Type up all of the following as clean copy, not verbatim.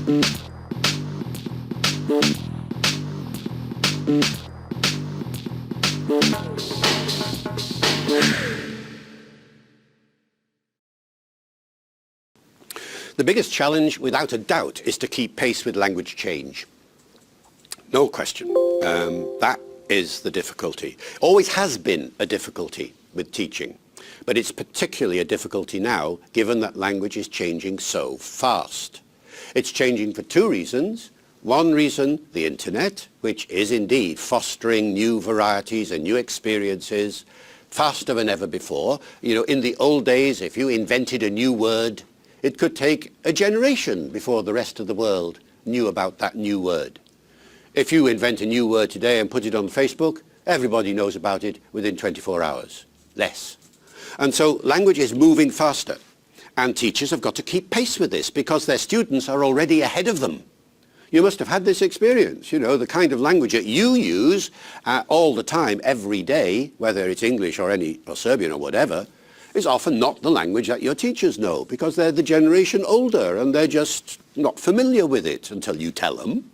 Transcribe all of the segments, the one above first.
The biggest challenge, without a doubt, is to keep pace with language change. No question. That is the difficulty. Always has been a difficulty with teaching, but it's particularly a difficulty now, given that language is changing so fast. It's changing for two reasons. One reason, the internet, which is indeed fostering new varieties and new experiences faster than ever before. You know, in the old days, if you invented a new word, it could take a generation before the rest of the world knew about that new word. If you invent a new word today and put it on Facebook, everybody knows about it within 24 hours, less. And so language is moving faster, and teachers have got to keep pace with this because their students are already ahead of them. You must have had this experience, you know, the kind of language that you use all the time, every day, whether it's English or Serbian or whatever, is often not the language that your teachers know because they're the generation older and they're just not familiar with it until you tell them.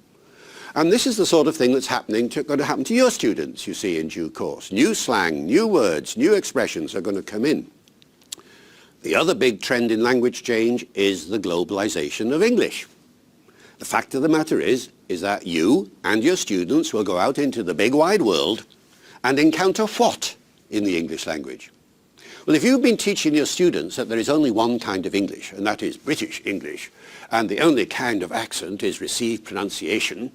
And this is the sort of thing that's going to happen to your students, you see, in due course. New slang, new words, new expressions are going to come in. The other big trend in language change is the globalization of English. The fact of the matter is that you and your students will go out into the big wide world and encounter what in the English language? Well, if you've been teaching your students that there is only one kind of English, and that is British English, and the only kind of accent is received pronunciation,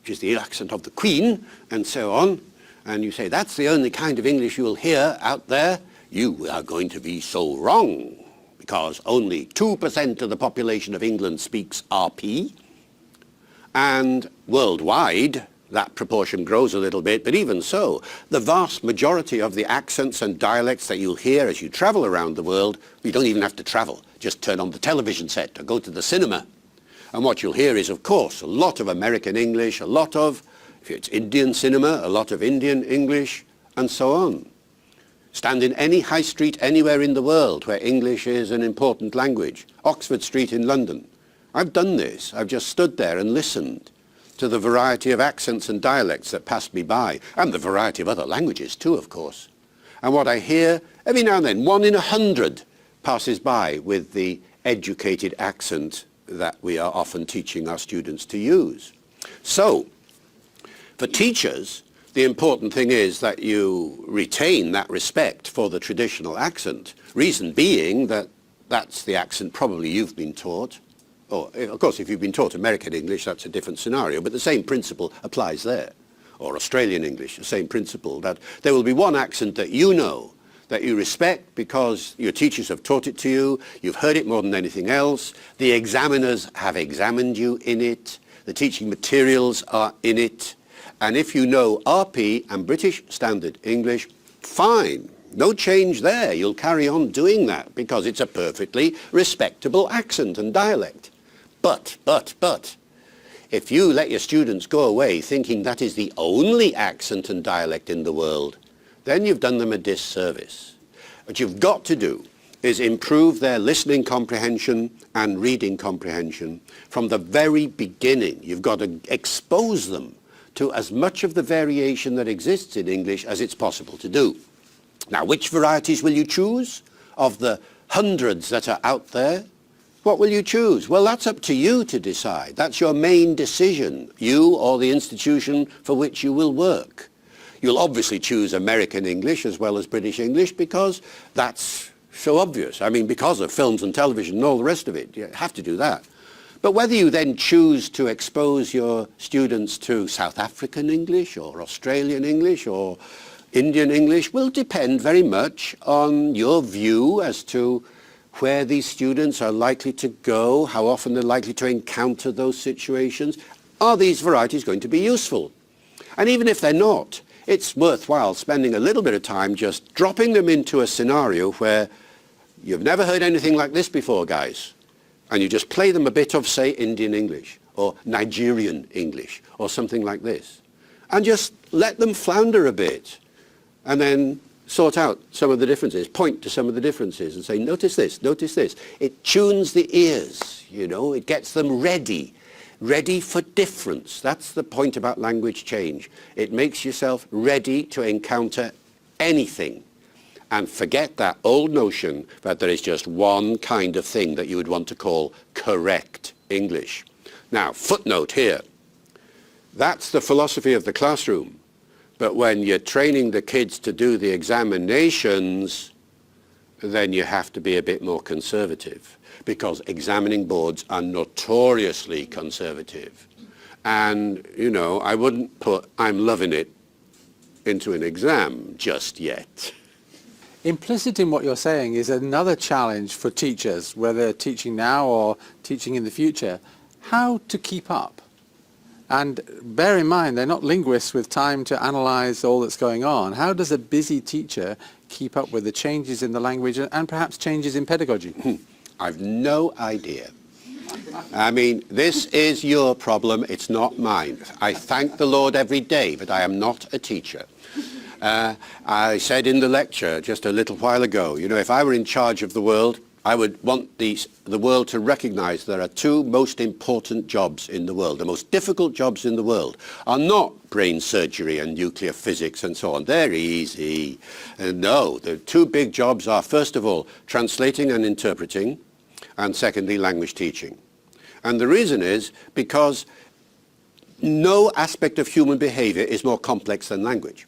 which is the accent of the Queen, and so on, and you say that's the only kind of English you will hear out there, you are going to be so wrong, because only 2% of the population of England speaks RP, and worldwide, that proportion grows a little bit, but even so, the vast majority of the accents and dialects that you'll hear as you travel around the world, you don't even have to travel. Just turn on the television set or go to the cinema. And what you'll hear is, of course, a lot of American English, a lot of, if it's Indian cinema, a lot of Indian English, and so on. Stand in any high street anywhere in the world where English is an important language. Oxford Street in London. I've done this. I've just stood there and listened to the variety of accents and dialects that passed me by, and the variety of other languages too, of course. And what I hear, every now and then, 1 in 100 passes by with the educated accent that we are often teaching our students to use. So, for teachers, the important thing is that you retain that respect for the traditional accent, reason being that that's the accent probably you've been taught. Or, of course, if you've been taught American English, that's a different scenario, but the same principle applies there. Or Australian English, the same principle, that there will be one accent that you know, that you respect because your teachers have taught it to you, you've heard it more than anything else, the examiners have examined you in it, the teaching materials are in it, and if you know RP and British Standard English, fine. No change there. You'll carry on doing that because it's a perfectly respectable accent and dialect. But, if you let your students go away thinking that is the only accent and dialect in the world, then you've done them a disservice. What you've got to do is improve their listening comprehension and reading comprehension from the very beginning. You've got to expose them to as much of the variation that exists in English as it's possible to do. Now, which varieties will you choose of the hundreds that are out there? What will you choose? Well, that's up to you to decide. That's your main decision, you or the institution for which you will work. You'll obviously choose American English as well as British English because that's so obvious. I mean, because of films and television and all the rest of it, you have to do that. But whether you then choose to expose your students to South African English or Australian English or Indian English will depend very much on your view as to where these students are likely to go, how often they're likely to encounter those situations. Are these varieties going to be useful? And even if they're not, it's worthwhile spending a little bit of time just dropping them into a scenario where you've never heard anything like this before, guys, and you just play them a bit of, say, Indian English or Nigerian English or something like this, and just let them flounder a bit and then sort out some of the differences, point to some of the differences and say, notice this, notice this. It tunes the ears, you know, it gets them ready. ready for difference. That's the point about language change. It makes yourself ready to encounter anything. And forget that old notion that there is just one kind of thing that you would want to call correct English. Now, footnote here. That's the philosophy of the classroom. But when you're training the kids to do the examinations, then you have to be a bit more conservative, because examining boards are notoriously conservative. And, you know, I wouldn't put "I'm loving it" into an exam just yet. Implicit in what you're saying is another challenge for teachers, whether teaching now or teaching in the future, how to keep up. And bear in mind, they're not linguists with time to analyse all that's going on. How does a busy teacher keep up with the changes in the language and perhaps changes in pedagogy? I've no idea. I mean, this is your problem, it's not mine. I thank the Lord every day that I am not a teacher. I said in the lecture just a little while ago, you know, if I were in charge of the world, I would want the world to recognize there are two most important jobs in the world. The most difficult jobs in the world are not brain surgery and nuclear physics and so on. They're easy. No, the two big jobs are, first of all, translating and interpreting, and secondly, language teaching. And the reason is because no aspect of human behavior is more complex than language.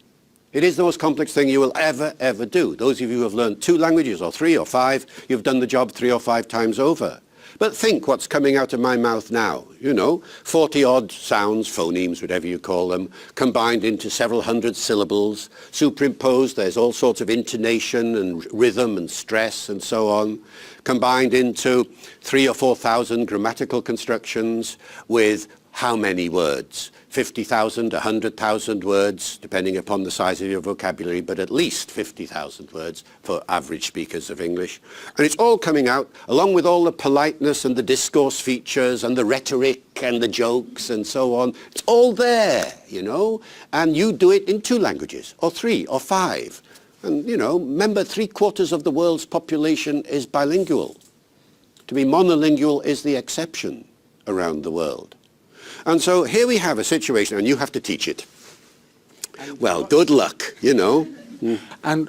It is the most complex thing you will ever do. Those of you who have learned 2 languages or 3 or 5, you've done the job 3 or 5 times over. But think what's coming out of my mouth now. You know, 40-odd sounds, phonemes, whatever you call them, combined into several hundred syllables, superimposed, there's all sorts of intonation and rhythm and stress and so on, combined into 3,000 or 4,000 grammatical constructions with how many words? 50,000, 100,000 words, depending upon the size of your vocabulary, but at least 50,000 words for average speakers of English. And it's all coming out, along with all the politeness and the discourse features and the rhetoric and the jokes and so on. It's all there, you know, and you do it in 2 languages, or 3, or 5. And, you know, remember, 3/4 of the world's population is bilingual. To be monolingual is the exception around the world. And so here we have a situation, and you have to teach it. Well, good luck, you know. And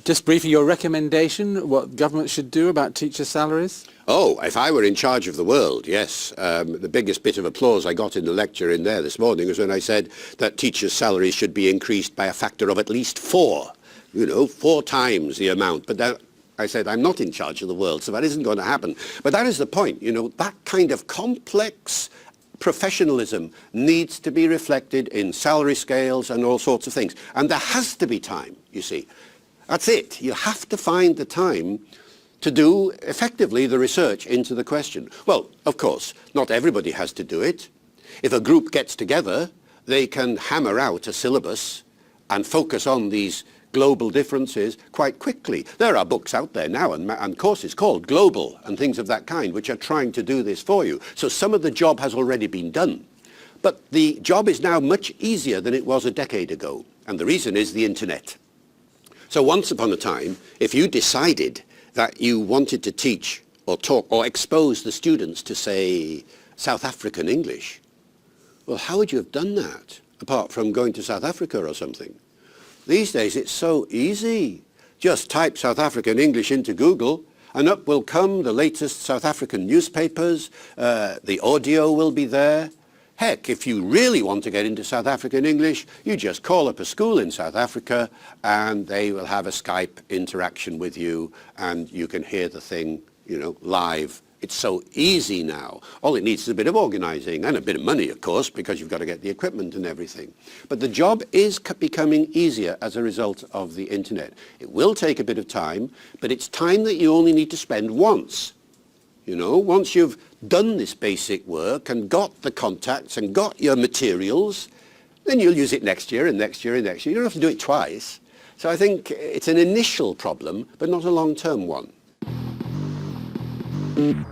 just briefly, your recommendation, what government should do about teacher salaries? Oh, if I were in charge of the world, yes. The biggest bit of applause I got in the lecture in there this morning was when I said that teachers' salaries should be increased by a factor of at least 4. You know, 4 times the amount. But that, I said, I'm not in charge of the world, so that isn't going to happen. But that is the point, you know, that kind of complex professionalism needs to be reflected in salary scales and all sorts of things. And there has to be time, you see. That's it. You have to find the time to do effectively the research into the question. Well, of course, not everybody has to do it. If a group gets together, they can hammer out a syllabus and focus on these global differences quite quickly. There are books out there now and courses called Global and things of that kind which are trying to do this for you. So some of the job has already been done. But the job is now much easier than it was a decade ago. And the reason is the internet. So once upon a time, if you decided that you wanted to teach or talk or expose the students to, say, South African English, well, how would you have done that apart from going to South Africa or something? These days it's so easy. Just type South African English into Google and up will come the latest South African newspapers, the audio will be there. Heck, if you really want to get into South African English, you just call up a school in South Africa and they will have a Skype interaction with you and you can hear the thing, you know, live. It's so easy now. All it needs is a bit of organizing and a bit of money, of course, because you've got to get the equipment and everything. But the job is becoming easier as a result of the internet. It will take a bit of time, but it's time that you only need to spend once. You know, once you've done this basic work and got the contacts and got your materials, then you'll use it next year and next year and next year. You don't have to do it twice. So I think it's an initial problem, but not a long-term one. Mm-hmm.